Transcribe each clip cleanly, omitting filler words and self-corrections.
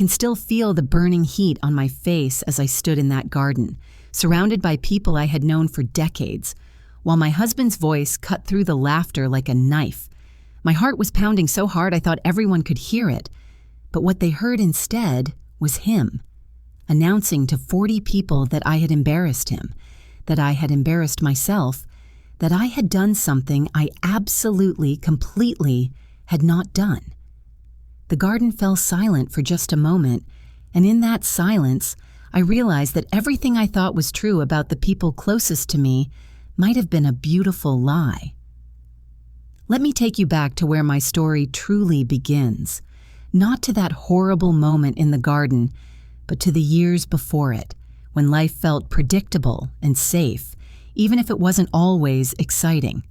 can still feel the burning heat on my face as I stood in that garden, surrounded by people I had known for decades, while my husband's voice cut through the laughter like a knife. My heart was pounding so hard I thought everyone could hear it, but what they heard instead was him, announcing to 40 people that I had embarrassed him, that I had embarrassed myself, that I had done something I absolutely, completely had not done. The garden fell silent for just a moment, and in that silence, I realized that everything I thought was true about the people closest to me might have been a beautiful lie. Let me take you back to where my story truly begins, not to that horrible moment in the garden, but to the years before it, when life felt predictable and safe, even if it wasn't always exciting.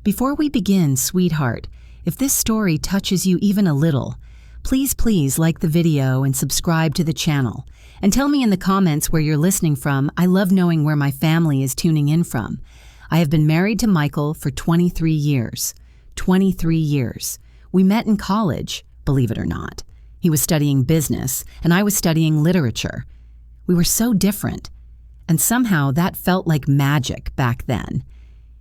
Before we begin, sweetheart, if this story touches you even a little, please like the video and subscribe to the channel. And tell me in the comments where you're listening from. I love knowing where my family is tuning in from. I have been married to Michael for 23 years. 23 years. We met in college, believe it or not. He was studying business, and I was studying literature. We were so different, and somehow that felt like magic back then.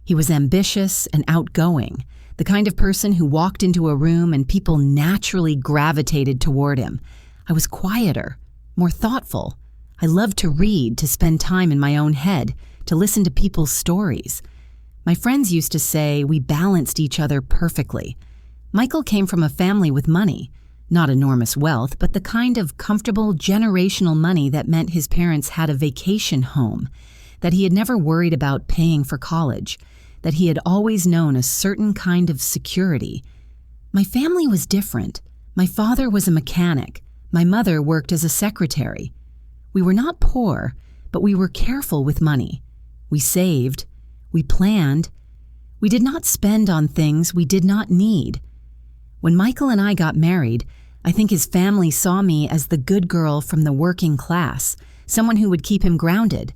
He was ambitious and outgoing, the kind of person who walked into a room and people naturally gravitated toward him. I was quieter, more thoughtful. I loved to read, to spend time in my own head, to listen to people's stories. My friends used to say we balanced each other perfectly. Michael came from a family with money, not enormous wealth, but the kind of comfortable generational money that meant his parents had a vacation home, that he had never worried about paying for college, that he had always known a certain kind of security. My family was different. My father was a mechanic. My mother worked as a secretary. We were not poor, but we were careful with money. We saved. We planned. We did not spend on things we did not need. When Michael and I got married, I think his family saw me as the good girl from the working class, someone who would keep him grounded.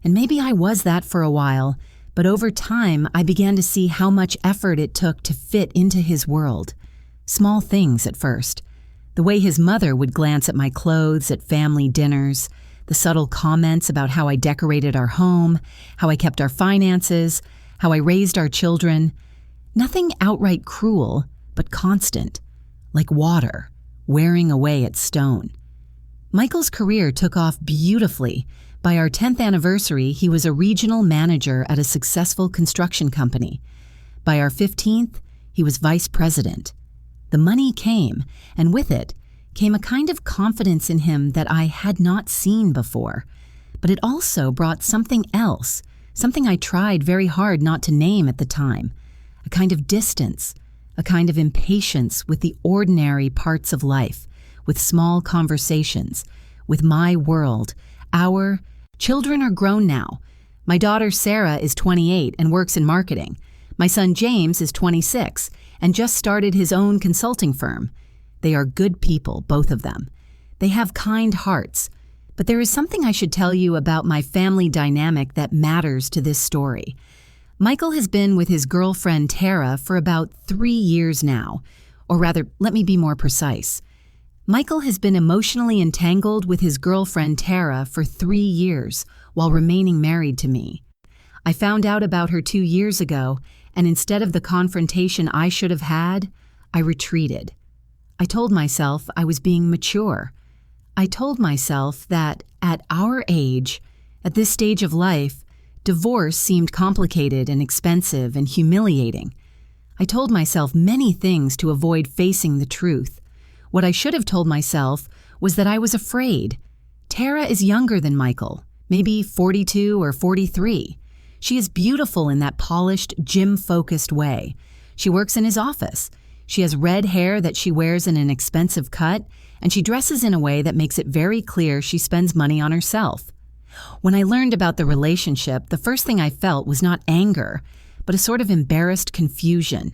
And maybe I was that for a while, but over time I began to see how much effort it took to fit into his world. Small things at first. The way his mother would glance at my clothes at family dinners, the subtle comments about how I decorated our home, how I kept our finances, how I raised our children. Nothing outright cruel, but constant, like water, wearing away at stone. Michael's career took off beautifully. By our 10th anniversary, he was a regional manager at a successful construction company. By our 15th, he was vice president. The money came, and with it came a kind of confidence in him that I had not seen before. But it also brought something else, something I tried very hard not to name at the time, a kind of distance, a kind of impatience with the ordinary parts of life, with small conversations, with my world. Our children are grown now. My daughter Sarah is 28 and works in marketing. My son James is 26 and just started his own consulting firm. They are good people, both of them. They have kind hearts. But there is something I should tell you about my family dynamic that matters to this story. Michael has been with his girlfriend Tara for about 3 years now, or rather, let me be more precise. Michael has been emotionally entangled with his girlfriend Tara for 3 years while remaining married to me. I found out about her 2 years ago, and instead of the confrontation I should have had, I retreated. I told myself I was being mature. I told myself that at our age, at this stage of life, divorce seemed complicated and expensive and humiliating. I told myself many things to avoid facing the truth. What I should have told myself was that I was afraid. Tara is younger than Michael, maybe 42 or 43. She is beautiful in that polished, gym-focused way. She works in his office. She has red hair that she wears in an expensive cut, and she dresses in a way that makes it very clear she spends money on herself. When I learned about the relationship, the first thing I felt was not anger, but a sort of embarrassed confusion.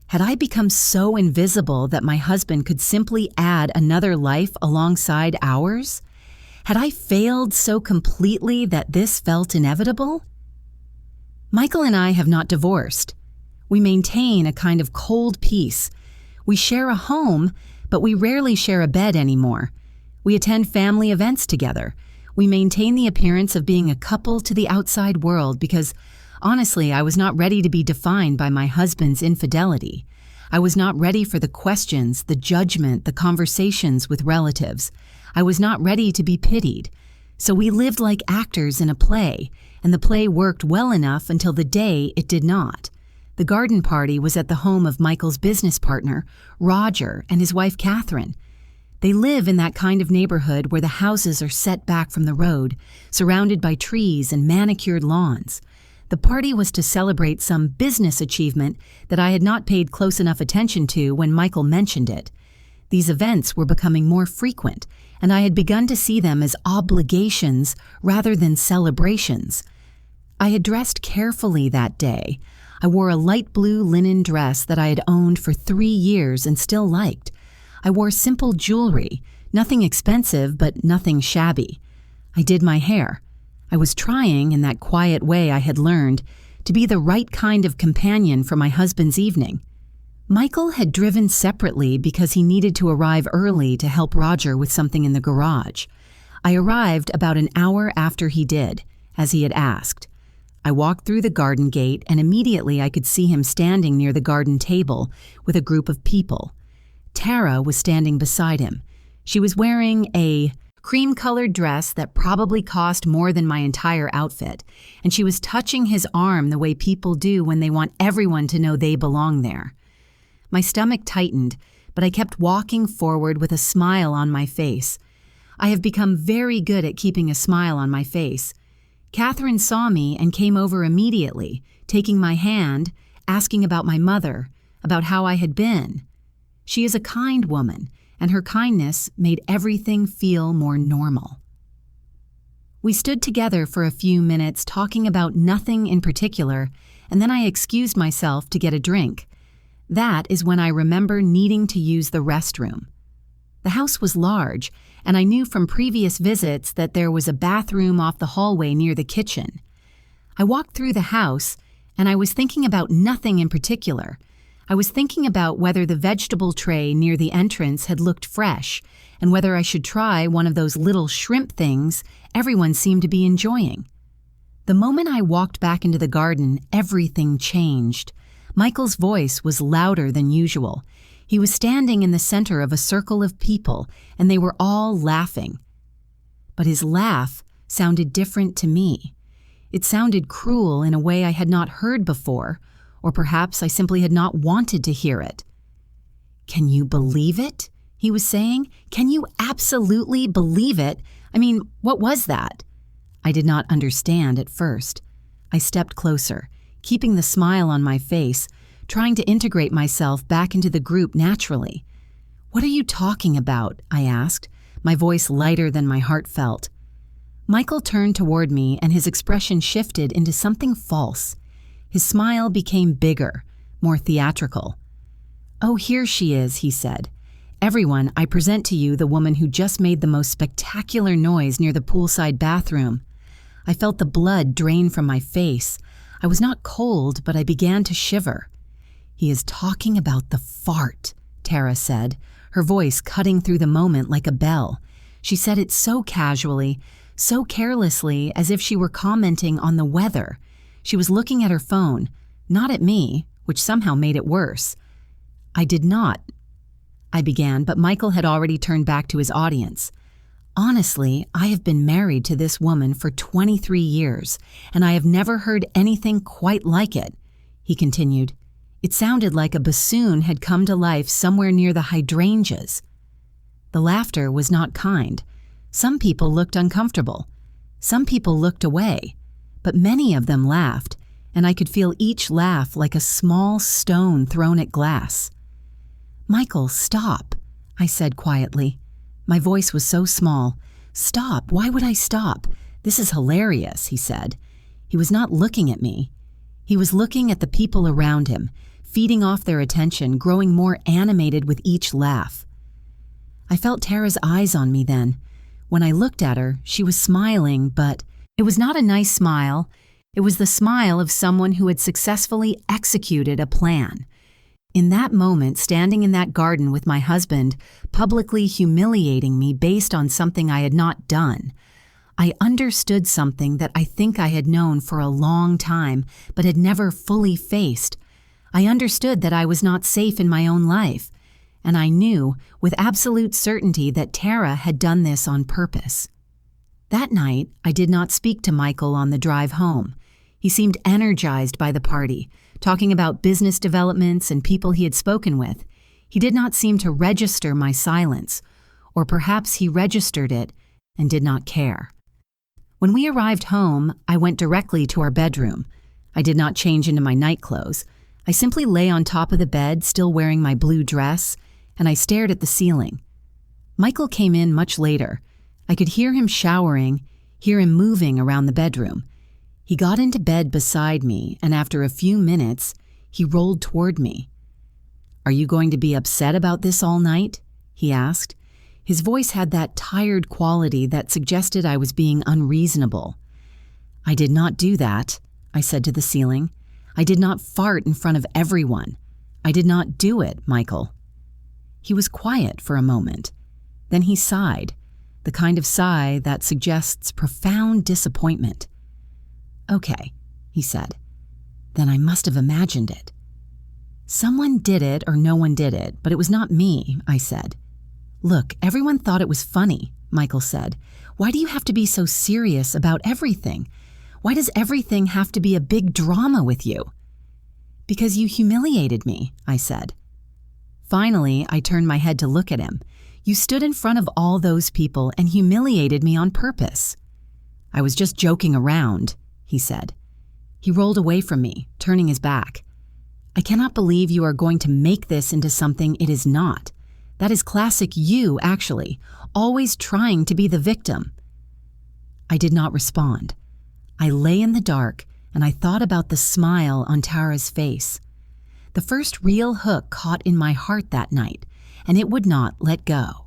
Had I become so invisible that my husband could simply add another life alongside ours? Had I failed so completely that this felt inevitable? Michael and I have not divorced. We maintain a kind of cold peace. We share a home, but we rarely share a bed anymore. We attend family events together. We maintain the appearance of being a couple to the outside world because, honestly, I was not ready to be defined by my husband's infidelity. I was not ready for the questions, the judgment, the conversations with relatives. I was not ready to be pitied. So we lived like actors in a play, and the play worked well enough until the day it did not. The garden party was at the home of Michael's business partner, Roger, and his wife, Catherine. They live in that kind of neighborhood where the houses are set back from the road, surrounded by trees and manicured lawns. The party was to celebrate some business achievement that I had not paid close enough attention to when Michael mentioned it. These events were becoming more frequent, and I had begun to see them as obligations rather than celebrations. I had dressed carefully that day. I wore a light blue linen dress that I had owned for 3 years and still liked. I wore simple jewelry, nothing expensive but nothing shabby. I did my hair. I was trying, in that quiet way I had learned, to be the right kind of companion for my husband's evening. Michael had driven separately because he needed to arrive early to help Roger with something in the garage. I arrived about an hour after he did, as he had asked. I walked through the garden gate and immediately I could see him standing near the garden table with a group of people. Tara was standing beside him. She was wearing a cream-colored dress that probably cost more than my entire outfit, and she was touching his arm the way people do when they want everyone to know they belong there. My stomach tightened, but I kept walking forward with a smile on my face. I have become very good at keeping a smile on my face. Catherine saw me and came over immediately, taking my hand, asking about my mother, about how I had been. She is a kind woman, and her kindness made everything feel more normal. We stood together for a few minutes talking about nothing in particular, and then I excused myself to get a drink. That is when I remember needing to use the restroom. The house was large, and I knew from previous visits that there was a bathroom off the hallway near the kitchen. I walked through the house, and I was thinking about nothing in particular. I was thinking about whether the vegetable tray near the entrance had looked fresh, and whether I should try one of those little shrimp things everyone seemed to be enjoying. The moment I walked back into the garden, everything changed. Michael's voice was louder than usual. He was standing in the center of a circle of people, and they were all laughing. But his laugh sounded different to me. It sounded cruel in a way I had not heard before, or perhaps I simply had not wanted to hear it. "Can you believe it?" he was saying. "Can you absolutely believe it? I mean, what was that?" I did not understand at first. I stepped closer, keeping the smile on my face, trying to integrate myself back into the group naturally. "What are you talking about?" I asked, my voice lighter than my heart felt. Michael turned toward me and his expression shifted into something false. His smile became bigger, more theatrical. "Oh, here she is," he said. "Everyone, I present to you the woman who just made the most spectacular noise near the poolside bathroom." I felt the blood drain from my face. I was not cold, but I began to shiver. "He is talking about the fart," Tara said, her voice cutting through the moment like a bell. She said it so casually, so carelessly, as if she were commenting on the weather. She was looking at her phone, not at me, which somehow made it worse. I began, but Michael had already turned back to his audience. "Honestly, I have been married to this woman for 23 years, and I have never heard anything quite like it," he continued. It sounded like a bassoon had come to life somewhere near the hydrangeas. The laughter was not kind. Some people looked uncomfortable. Some people looked away. But many of them laughed, and I could feel each laugh like a small stone thrown at glass. "Michael, stop," I said quietly. My voice was so small. "Stop, why would I stop? This is hilarious," he said. He was not looking at me. He was looking at the people around him, feeding off their attention, growing more animated with each laugh. I felt Tara's eyes on me then. When I looked at her, she was smiling, but it was not a nice smile. It was the smile of someone who had successfully executed a plan. In that moment, standing in that garden with my husband, publicly humiliating me based on something I had not done, I understood something that I think I had known for a long time but had never fully faced. I understood that I was not safe in my own life, and I knew with absolute certainty that Tara had done this on purpose. That night, I did not speak to Michael on the drive home. He seemed energized by the party, talking about business developments and people he had spoken with. He did not seem to register my silence, or perhaps he registered it and did not care. When we arrived home, I went directly to our bedroom. I did not change into my night clothes. I simply lay on top of the bed, still wearing my blue dress, and I stared at the ceiling. Michael came in much later. I could hear him showering, hear him moving around the bedroom. He got into bed beside me, and after a few minutes, he rolled toward me. "Are you going to be upset about this all night?" he asked. His voice had that tired quality that suggested I was being unreasonable. "I did not do that," I said to the ceiling. "I did not fart in front of everyone. I did not do it, Michael." He was quiet for a moment. Then he sighed, the kind of sigh that suggests profound disappointment. "Okay," he said. "Then I must have imagined it." "Someone did it or no one did it, but it was not me," I said. "Look, everyone thought it was funny," Michael said. "Why do you have to be so serious about everything? Why does everything have to be a big drama with you?" "Because you humiliated me," I said. Finally, I turned my head to look at him. "You stood in front of all those people and humiliated me on purpose." "I was just joking around," he said. He rolled away from me, turning his back. "I cannot believe you are going to make this into something it is not. That is classic you, actually, always trying to be the victim." I did not respond. I lay in the dark, and I thought about the smile on Tara's face. The first real hook caught in my heart that night, and it would not let go.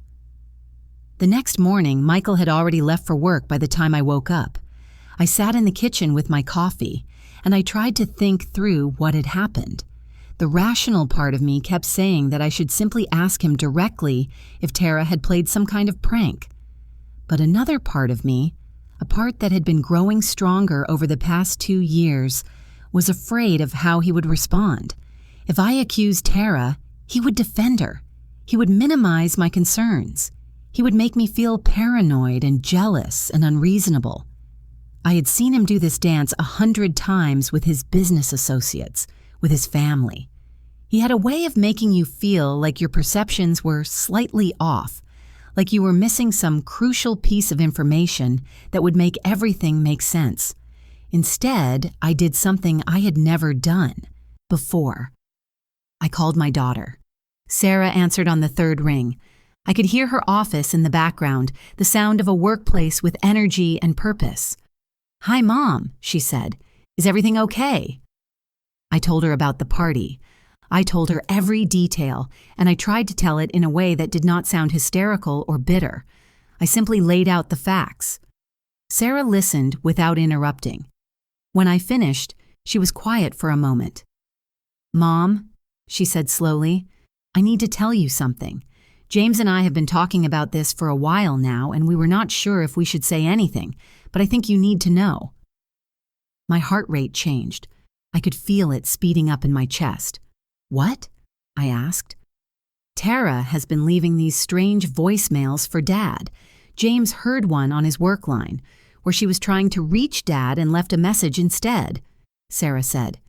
The next morning, Michael had already left for work by the time I woke up. I sat in the kitchen with my coffee, and I tried to think through what had happened. The rational part of me kept saying that I should simply ask him directly if Tara had played some kind of prank. But another part of me, a part that had been growing stronger over the past 2 years, was afraid of how he would respond. If I accused Tara, he would defend her. He would minimize my concerns. He would make me feel paranoid and jealous and unreasonable. I had seen him do this dance 100 times with his business associates, with his family. He had a way of making you feel like your perceptions were slightly off, like you were missing some crucial piece of information that would make everything make sense. Instead, I did something I had never done before. I called my daughter. Sarah answered on the 3rd ring. I could hear her office in the background, the sound of a workplace with energy and purpose. "Hi, Mom," she said. "Is everything okay?" I told her about the party. I told her every detail, and I tried to tell it in a way that did not sound hysterical or bitter. I simply laid out the facts. Sarah listened without interrupting. When I finished, she was quiet for a moment. "Mom," she said slowly, "I need to tell you something. James and I have been talking about this for a while now, and we were not sure if we should say anything, but I think you need to know." My heart rate changed. I could feel it speeding up in my chest. "What?" I asked. "Tara has been leaving these strange voicemails for Dad. James heard one on his work line, where she was trying to reach Dad and left a message instead," Sarah said.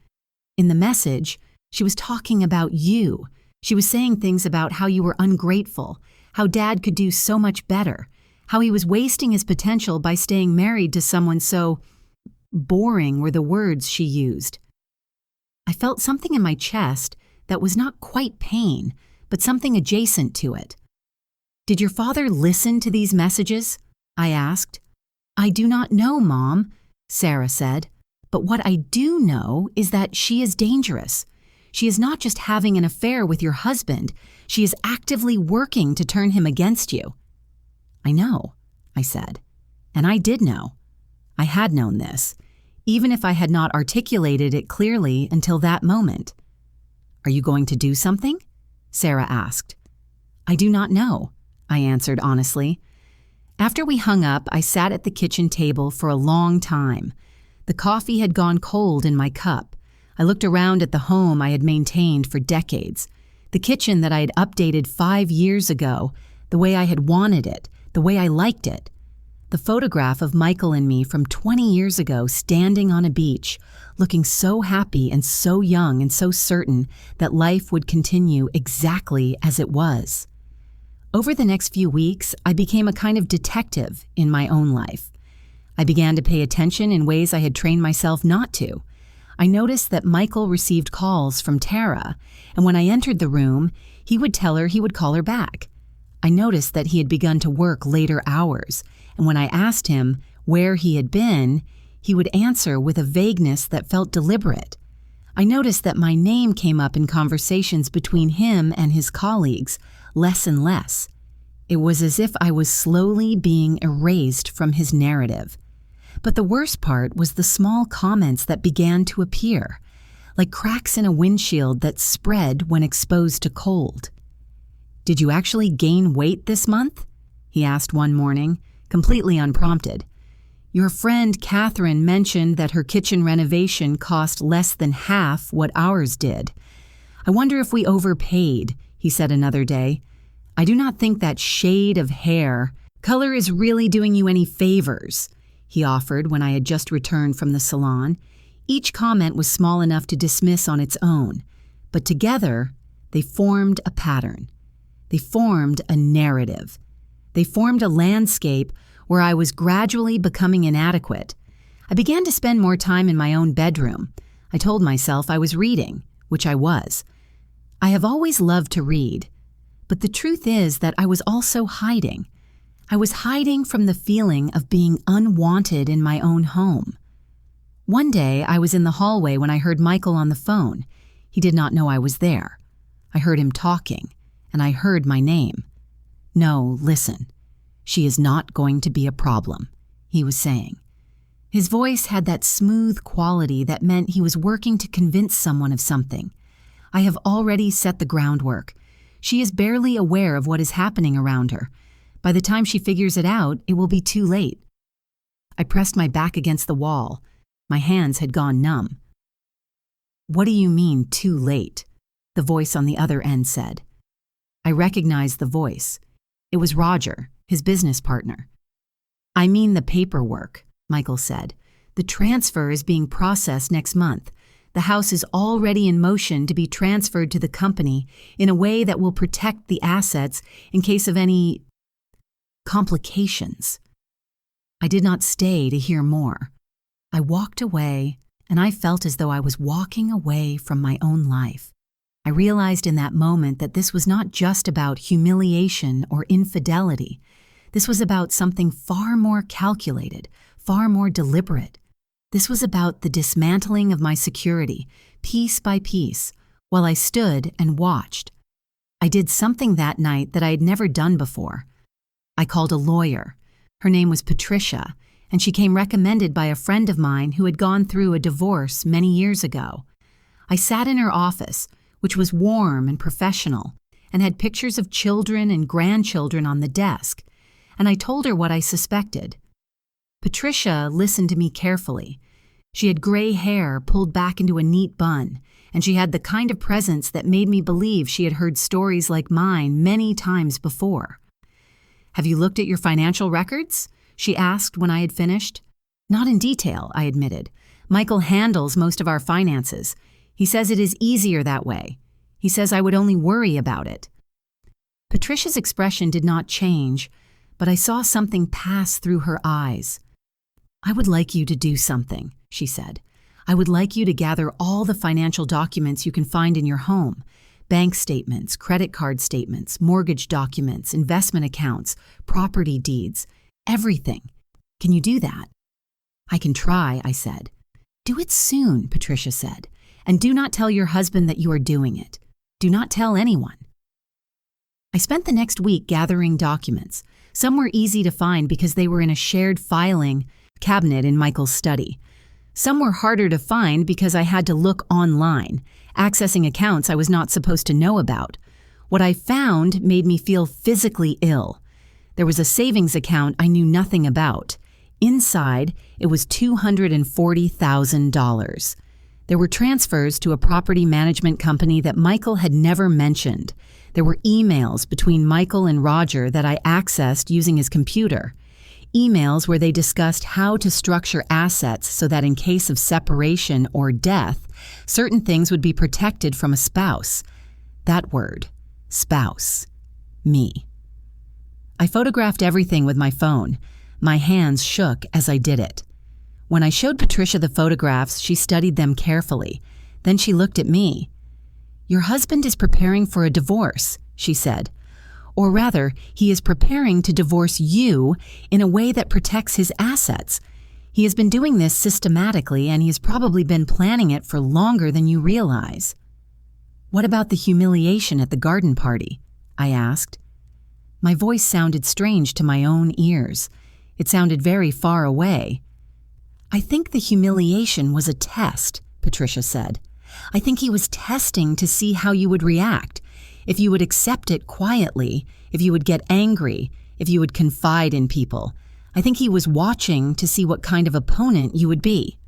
"In the message, she was talking about you. She was saying things about how you were ungrateful, how Dad could do so much better, how he was wasting his potential by staying married to someone so boring were the words she used." I felt something in my chest that was not quite pain, but something adjacent to it. "Did your father listen to these messages?" I asked. "I do not know, Mom," Sarah said. "But what I do know is that she is dangerous. She is not just having an affair with your husband, she is actively working to turn him against you." "I know," I said. And I did know. I had known this, even if I had not articulated it clearly until that moment. "Are you going to do something?" Sarah asked. "I do not know," I answered honestly. After we hung up, I sat at the kitchen table for a long time. The coffee had gone cold in my cup. I looked around at the home I had maintained for decades, the kitchen that I had updated 5 years ago, the way I had wanted it, the way I liked it. The photograph of Michael and me from 20 years ago standing on a beach, looking so happy and so young and so certain that life would continue exactly as it was. Over the next few weeks, I became a kind of detective in my own life. I began to pay attention in ways I had trained myself not to. I noticed that Michael received calls from Tara, and when I entered the room, he would tell her he would call her back. I noticed that he had begun to work later hours, and when I asked him where he had been, he would answer with a vagueness that felt deliberate. I noticed that my name came up in conversations between him and his colleagues, less and less. It was as if I was slowly being erased from his narrative. But the worst part was the small comments that began to appear, like cracks in a windshield that spread when exposed to cold. "Did you actually gain weight this month?" he asked one morning, completely unprompted. "Your friend Catherine mentioned that her kitchen renovation cost less than half what ours did. I wonder if we overpaid," he said another day. "I do not think that shade of hair, color is really doing you any favors," he offered when I had just returned from the salon. Each comment was small enough to dismiss on its own, but together they formed a pattern. They formed a narrative. They formed a landscape where I was gradually becoming inadequate. I began to spend more time in my own bedroom. I told myself I was reading, which I was. I have always loved to read, but the truth is that I was also hiding. I was hiding from the feeling of being unwanted in my own home. One day, I was in the hallway when I heard Michael on the phone. He did not know I was there. I heard him talking, and I heard my name. "No, listen. She is not going to be a problem," he was saying. His voice had that smooth quality that meant he was working to convince someone of something. "I have already set the groundwork. She is barely aware of what is happening around her. By the time she figures it out, it will be too late." I pressed my back against the wall. My hands had gone numb. "What do you mean, too late?" the voice on the other end said. I recognized the voice. It was Roger, his business partner. "I mean the paperwork," Michael said. "The transfer is being processed next month. The house is already in motion to be transferred to the company in a way that will protect the assets in case of any complications." I did not stay to hear more. I walked away, and I felt as though I was walking away from my own life. I realized in that moment that this was not just about humiliation or infidelity. This was about something far more calculated, far more deliberate. This was about the dismantling of my security, piece by piece, while I stood and watched. I did something that night that I had never done before. I called a lawyer. Her name was Patricia, and she came recommended by a friend of mine who had gone through a divorce many years ago. I sat in her office, which was warm and professional, and had pictures of children and grandchildren on the desk, and I told her what I suspected. Patricia listened to me carefully. She had gray hair pulled back into a neat bun, and she had the kind of presence that made me believe she had heard stories like mine many times before. "Have you looked at your financial records?" she asked when I had finished. "Not in detail," I admitted. "Michael handles most of our finances. He says it is easier that way. He says I would only worry about it." Patricia's expression did not change, but I saw something pass through her eyes. "I would like you to do something," she said. "I would like you to gather all the financial documents you can find in your home. Bank statements, credit card statements, mortgage documents, investment accounts, property deeds, everything. Can you do that?" "I can try," I said. "Do it soon," Patricia said. "And do not tell your husband that you are doing it. Do not tell anyone." I spent the next week gathering documents. Some were easy to find because they were in a shared filing cabinet in Michael's study. Some were harder to find because I had to look online, accessing accounts I was not supposed to know about. What I found made me feel physically ill. There was a savings account I knew nothing about. Inside, it was $240,000. There were transfers to a property management company that Michael had never mentioned. There were emails between Michael and Roger that I accessed using his computer. Emails where they discussed how to structure assets so that in case of separation or death, certain things would be protected from a spouse. That word, spouse. Me. I photographed everything with my phone. My hands shook as I did it. When I showed Patricia the photographs, she studied them carefully. Then she looked at me. "Your husband is preparing for a divorce," she said. "Or rather, he is preparing to divorce you in a way that protects his assets. He has been doing this systematically, and he has probably been planning it for longer than you realize." "What about the humiliation at the garden party?" I asked. My voice sounded strange to my own ears. It sounded very far away. "I think the humiliation was a test," Patricia said. "I think he was testing to see how you would react, if you would accept it quietly, if you would get angry, if you would confide in people. I think he was watching to see what kind of opponent you would be."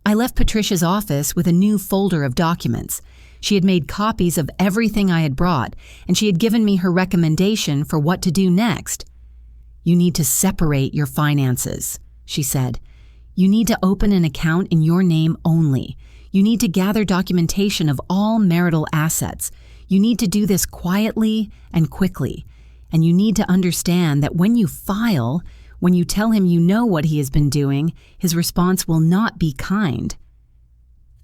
I left Patricia's office with a new folder of documents. She had made copies of everything I had brought, and she had given me her recommendation for what to do next. "You need to separate your finances," she said. "You need to open an account in your name only. You need to gather documentation of all marital assets. You need to do this quietly and quickly. And you need to understand that when you file, when you tell him you know what he has been doing, his response will not be kind."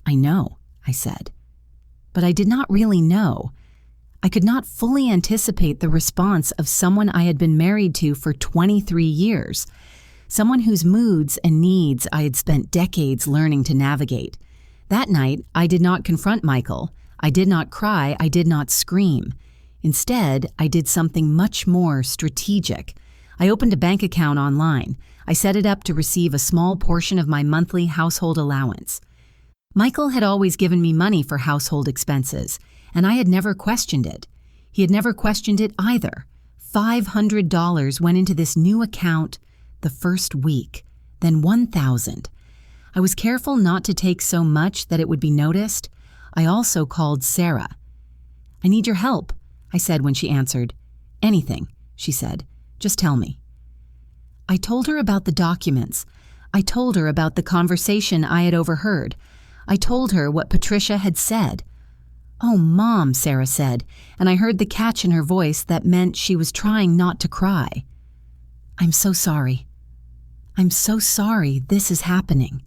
"I know," I said. But I did not really know. I could not fully anticipate the response of someone I had been married to for 23 years. Someone whose moods and needs I had spent decades learning to navigate. That night, I did not confront Michael. I did not cry. I did not scream. Instead, I did something much more strategic. I opened a bank account online. I set it up to receive a small portion of my monthly household allowance. Michael had always given me money for household expenses, and I had never questioned it. He had never questioned it either. $500 went into this new account the first week, then $1,000. I was careful not to take so much that it would be noticed. I also called Sarah. "I need your help," I said when she answered. "Anything," she said. "Just tell me." I told her about the documents. I told her about the conversation I had overheard. I told her what Patricia had said. "Oh, Mom," Sarah said, and I heard the catch in her voice that meant she was trying not to cry. "I'm so sorry. I'm so sorry this is happening."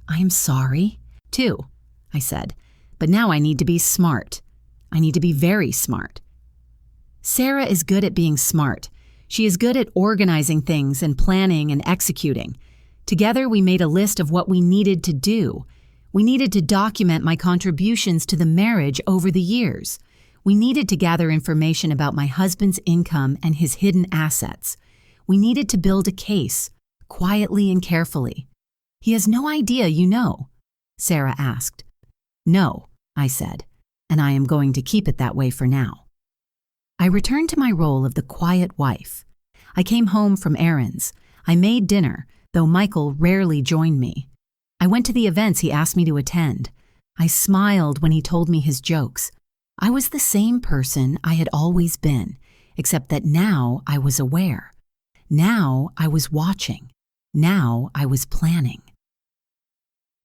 "I'm sorry, too," I said, "but now I need to be smart. I need to be very smart." Sarah is good at being smart. She is good at organizing things and planning and executing. Together, we made a list of what we needed to do. We needed to document my contributions to the marriage over the years. We needed to gather information about my husband's income and his hidden assets. We needed to build a case, quietly and carefully. "He has no idea you know?" Sarah asked. "No," I said, "and I am going to keep it that way for now." I returned to my role of the quiet wife. I came home from errands. I made dinner, though Michael rarely joined me. I went to the events he asked me to attend. I smiled when he told me his jokes. I was the same person I had always been, except that now I was aware. Now I was watching. Now I was planning.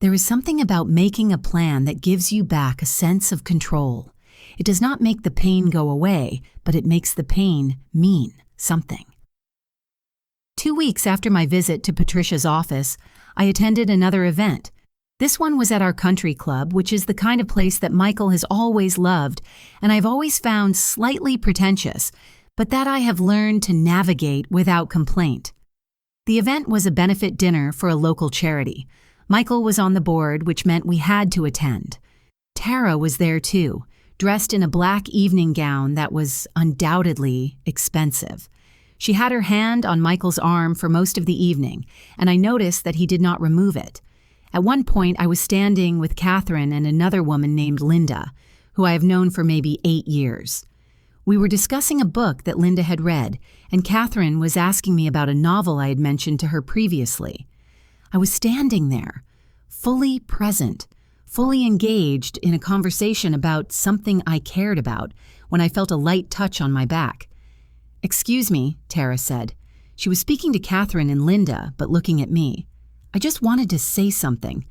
There is something about making a plan that gives you back a sense of control. It does not make the pain go away, but it makes the pain mean something. 2 weeks after my visit to Patricia's office, I attended another event. This one was at our country club, which is the kind of place that Michael has always loved, and I've always found slightly pretentious, but that I have learned to navigate without complaint. The event was a benefit dinner for a local charity. Michael was on the board, which meant we had to attend. Tara was there too, dressed in a black evening gown that was undoubtedly expensive. She had her hand on Michael's arm for most of the evening, and I noticed that he did not remove it. At one point, I was standing with Catherine and another woman named Linda, who I have known for maybe 8 years. We were discussing a book that Linda had read, and Catherine was asking me about a novel I had mentioned to her previously. I was standing there, fully present, fully engaged in a conversation about something I cared about, when I felt a light touch on my back. "Excuse me," Tara said. She was speaking to Catherine and Linda, but looking at me. "I just wanted to say something.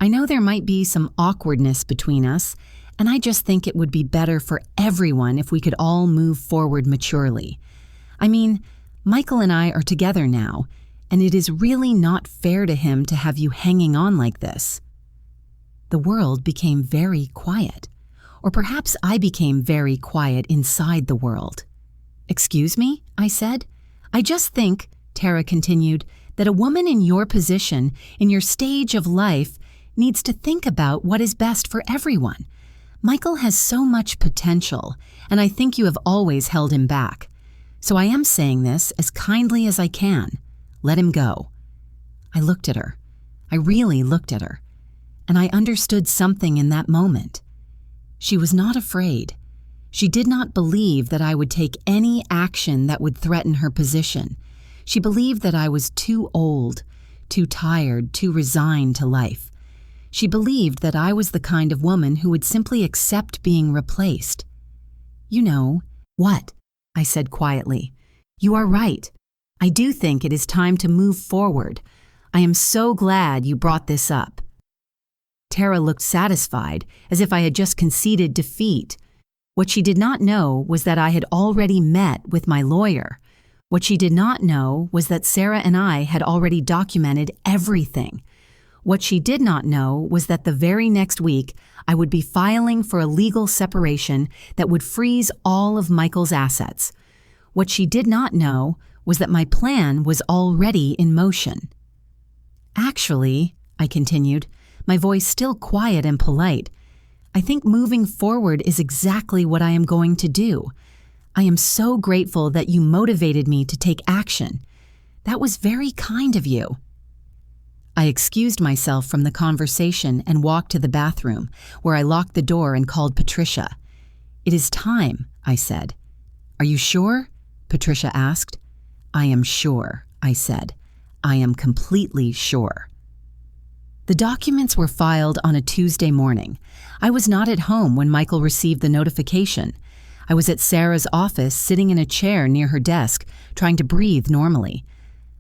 I know there might be some awkwardness between us, and I just think it would be better for everyone if we could all move forward maturely. I mean, Michael and I are together now, and it is really not fair to him to have you hanging on like this." The world became very quiet. Or perhaps I became very quiet inside the world. "Excuse me?" I said. "I just think," Tara continued, "that a woman in your position, in your stage of life, needs to think about what is best for everyone. Michael has so much potential, and I think you have always held him back. So I am saying this as kindly as I can. Let him go." I looked at her. I really looked at her. And I understood something in that moment. She was not afraid. She did not believe that I would take any action that would threaten her position. She believed that I was too old, too tired, too resigned to life. She believed that I was the kind of woman who would simply accept being replaced. "You know." "What?" I said quietly. "You are right. I do think it is time to move forward. I am so glad you brought this up." Tara looked satisfied, as if I had just conceded defeat. What she did not know was that I had already met with my lawyer. What she did not know was that Sarah and I had already documented everything. What she did not know was that the very next week I would be filing for a legal separation that would freeze all of Michael's assets. What she did not know was that my plan was already in motion. "Actually," I continued, my voice still quiet and polite, "I think moving forward is exactly what I am going to do. I am so grateful that you motivated me to take action. That was very kind of you." I excused myself from the conversation and walked to the bathroom, where I locked the door and called Patricia. "It is time," I said. "Are you sure?" Patricia asked. "I am sure," I said. "I am completely sure." The documents were filed on a Tuesday morning. I was not at home when Michael received the notification. I was at Sarah's office, sitting in a chair near her desk, trying to breathe normally.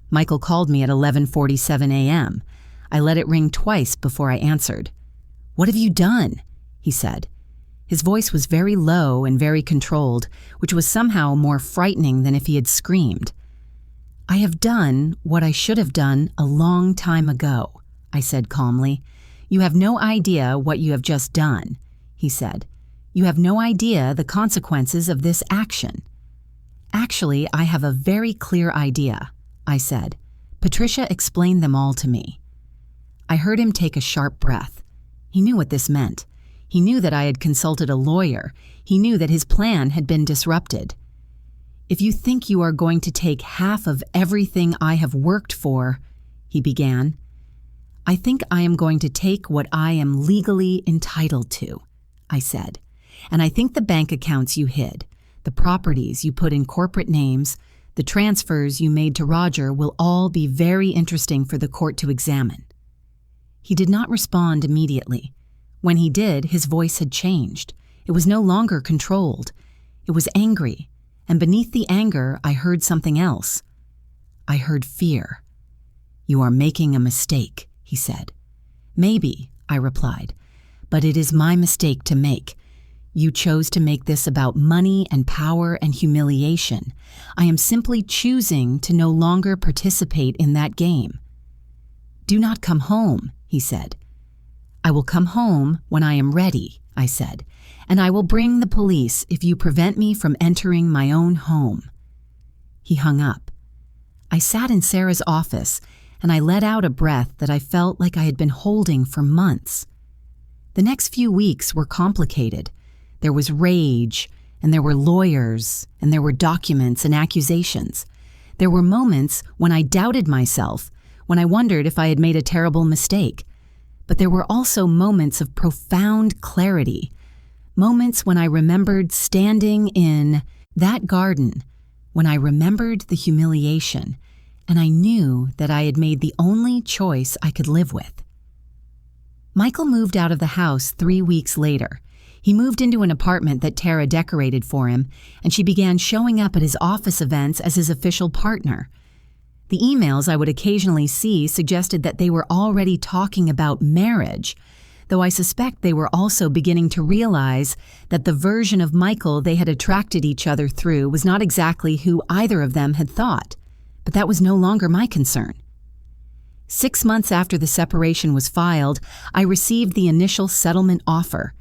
Michael called me at 11:47 a.m. I let it ring twice before I answered. "What have you done?" he said. His voice was very low and very controlled, which was somehow more frightening than if he had screamed. "I have done what I should have done a long time ago," I said calmly. "You have no idea what you have just done," he said. "You have no idea the consequences of this action." "Actually, I have a very clear idea," I said. "Patricia explained them all to me." I heard him take a sharp breath. He knew what this meant. He knew that I had consulted a lawyer. He knew that his plan had been disrupted. "If you think you are going to take half of everything I have worked for," he began, "I think I am going to take what I am legally entitled to," I said. "And I think the bank accounts you hid, the properties you put in corporate names, the transfers you made to Roger will all be very interesting for the court to examine." He did not respond immediately. When he did, his voice had changed. It was no longer controlled. It was angry, and beneath the anger, I heard something else. I heard fear. "You are making a mistake," he said. "Maybe," I replied, "but it is my mistake to make. You chose to make this about money and power and humiliation. I am simply choosing to no longer participate in that game." "Do not come home," he said. "I will come home when I am ready," I said, "and I will bring the police if you prevent me from entering my own home." He hung up. I sat in Sarah's office, and I let out a breath that I felt like I had been holding for months. The next few weeks were complicated. There was rage, and there were lawyers, and there were documents and accusations. There were moments when I doubted myself, when I wondered if I had made a terrible mistake. but there were also moments of profound clarity, moments when I remembered standing in that garden, when I remembered the humiliation, and I knew that I had made the only choice I could live with. Michael moved out of the house 3 weeks later. He moved into an apartment that Tara decorated for him, and she began showing up at his office events as his official partner. The emails I would occasionally see suggested that they were already talking about marriage, though I suspect they were also beginning to realize that the version of Michael they had attracted each other through was not exactly who either of them had thought. But that was no longer my concern. 6 months after the separation was filed, I received the initial settlement offer.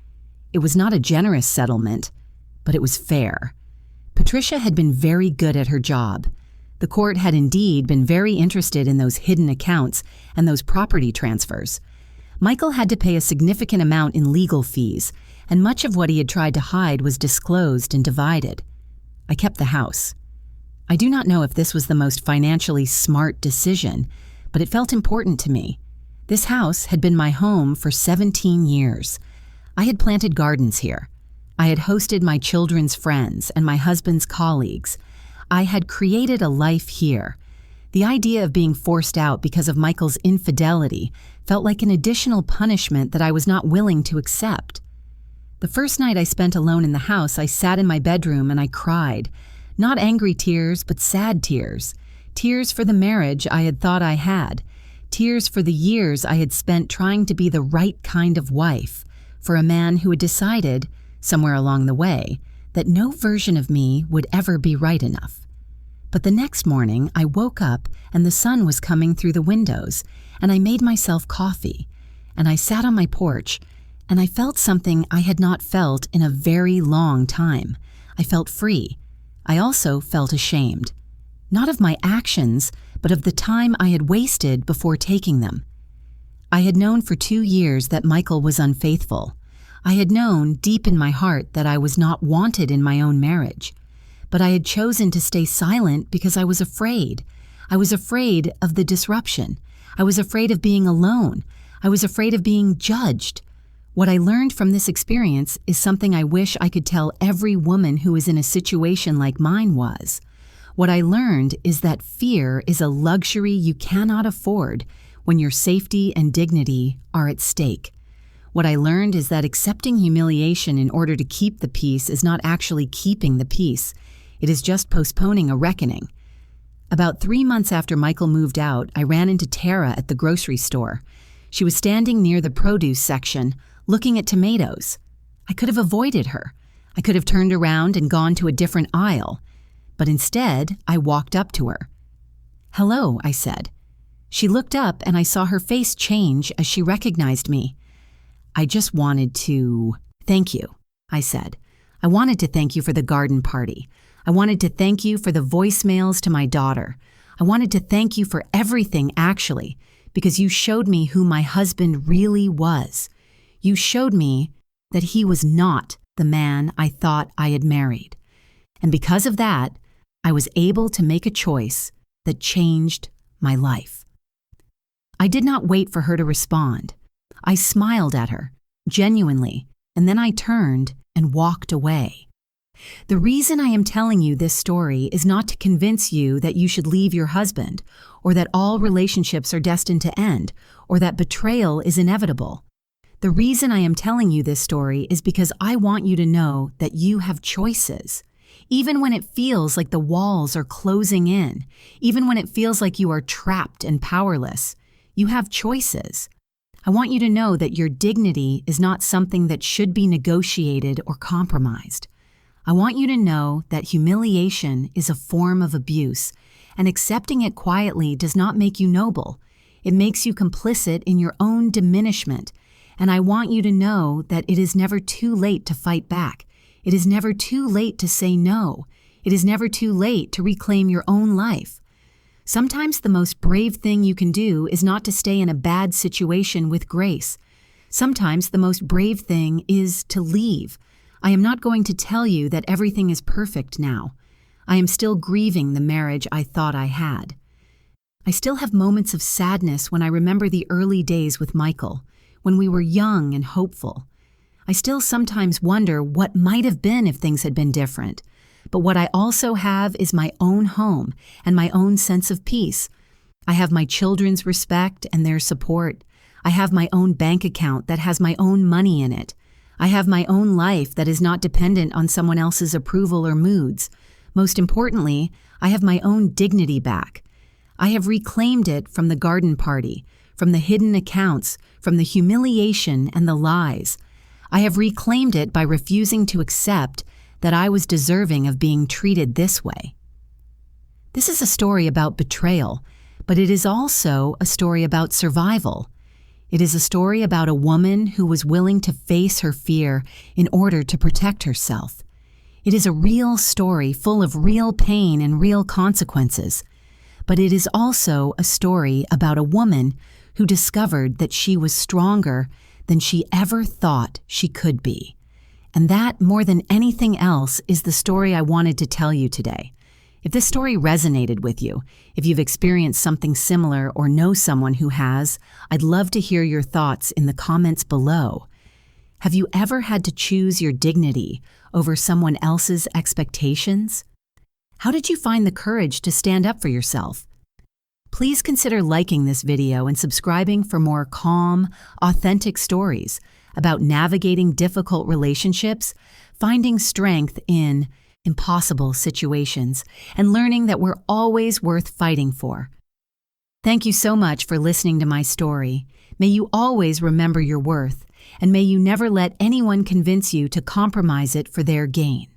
It was not a generous settlement, but it was fair. Patricia had been very good at her job. The court had indeed been very interested in those hidden accounts and those property transfers. Michael had to pay a significant amount in legal fees, and much of what he had tried to hide was disclosed and divided. I kept the house. I do not know if this was the most financially smart decision, but it felt important to me. This house had been my home for 17 years. I had planted gardens here. I had hosted my children's friends and my husband's colleagues. I had created a life here. The idea of being forced out because of Michael's infidelity felt like an additional punishment that I was not willing to accept. The first night I spent alone in the house, I sat in my bedroom and I cried. Not angry tears, but sad tears. Tears for the marriage I had thought I had. Tears for the years I had spent trying to be the right kind of wife for a man who had decided, somewhere along the way, that no version of me would ever be right enough. But the next morning, I woke up and the sun was coming through the windows, and I made myself coffee, and I sat on my porch, and I felt something I had not felt in a very long time. I felt free. I also felt ashamed. Not of my actions, but of the time I had wasted before taking them. I had known for 2 years that Michael was unfaithful. I had known deep in my heart that I was not wanted in my own marriage. But I had chosen to stay silent because I was afraid. I was afraid of the disruption. I was afraid of being alone. I was afraid of being judged. What I learned from this experience is something I wish I could tell every woman who is in a situation like mine was. What I learned is that fear is a luxury you cannot afford when your safety and dignity are at stake. What I learned is that accepting humiliation in order to keep the peace is not actually keeping the peace. It is just postponing a reckoning. About 3 months after Michael moved out, I ran into Tara at the grocery store. She was standing near the produce section, looking at tomatoes. I could have avoided her. I could have turned around and gone to a different aisle. But instead, I walked up to her. "Hello," I said. She looked up and I saw her face change as she recognized me. "I just wanted to thank you," I said. "I wanted to thank you for the garden party. I wanted to thank you for the voicemails to my daughter. I wanted to thank you for everything, actually, because you showed me who my husband really was. You showed me that he was not the man I thought I had married. And because of that, I was able to make a choice that changed my life." I did not wait for her to respond. I smiled at her, genuinely, and then I turned and walked away. The reason I am telling you this story is not to convince you that you should leave your husband, or that all relationships are destined to end, or that betrayal is inevitable. The reason I am telling you this story is because I want you to know that you have choices. Even when it feels like the walls are closing in, even when it feels like you are trapped and powerless, you have choices. I want you to know that your dignity is not something that should be negotiated or compromised. I want you to know that humiliation is a form of abuse, and accepting it quietly does not make you noble. It makes you complicit in your own diminishment, and I want you to know that it is never too late to fight back. It is never too late to say no. It is never too late to reclaim your own life. Sometimes the most brave thing you can do is not to stay in a bad situation with grace. Sometimes the most brave thing is to leave. I am not going to tell you that everything is perfect now. I am still grieving the marriage I thought I had. I still have moments of sadness when I remember the early days with Michael, when we were young and hopeful. I still sometimes wonder what might have been if things had been different. But what I also have is my own home and my own sense of peace. I have my children's respect and their support. I have my own bank account that has my own money in it. I have my own life that is not dependent on someone else's approval or moods. Most importantly, I have my own dignity back. I have reclaimed it from the garden party, from the hidden accounts, from the humiliation and the lies. I have reclaimed it by refusing to accept that I was deserving of being treated this way. This is a story about betrayal, but it is also a story about survival. It is a story about a woman who was willing to face her fear in order to protect herself. It is a real story full of real pain and real consequences, but it is also a story about a woman who discovered that she was stronger than she ever thought she could be. And that, more than anything else, is the story I wanted to tell you today. If this story resonated with you, if you've experienced something similar or know someone who has, I'd love to hear your thoughts in the comments below. Have you ever had to choose your dignity over someone else's expectations? How did you find the courage to stand up for yourself? Please consider liking this video and subscribing for more calm, authentic stories about navigating difficult relationships, finding strength in impossible situations, and learning that we're always worth fighting for. Thank you so much for listening to my story. May you always remember your worth, and may you never let anyone convince you to compromise it for their gain.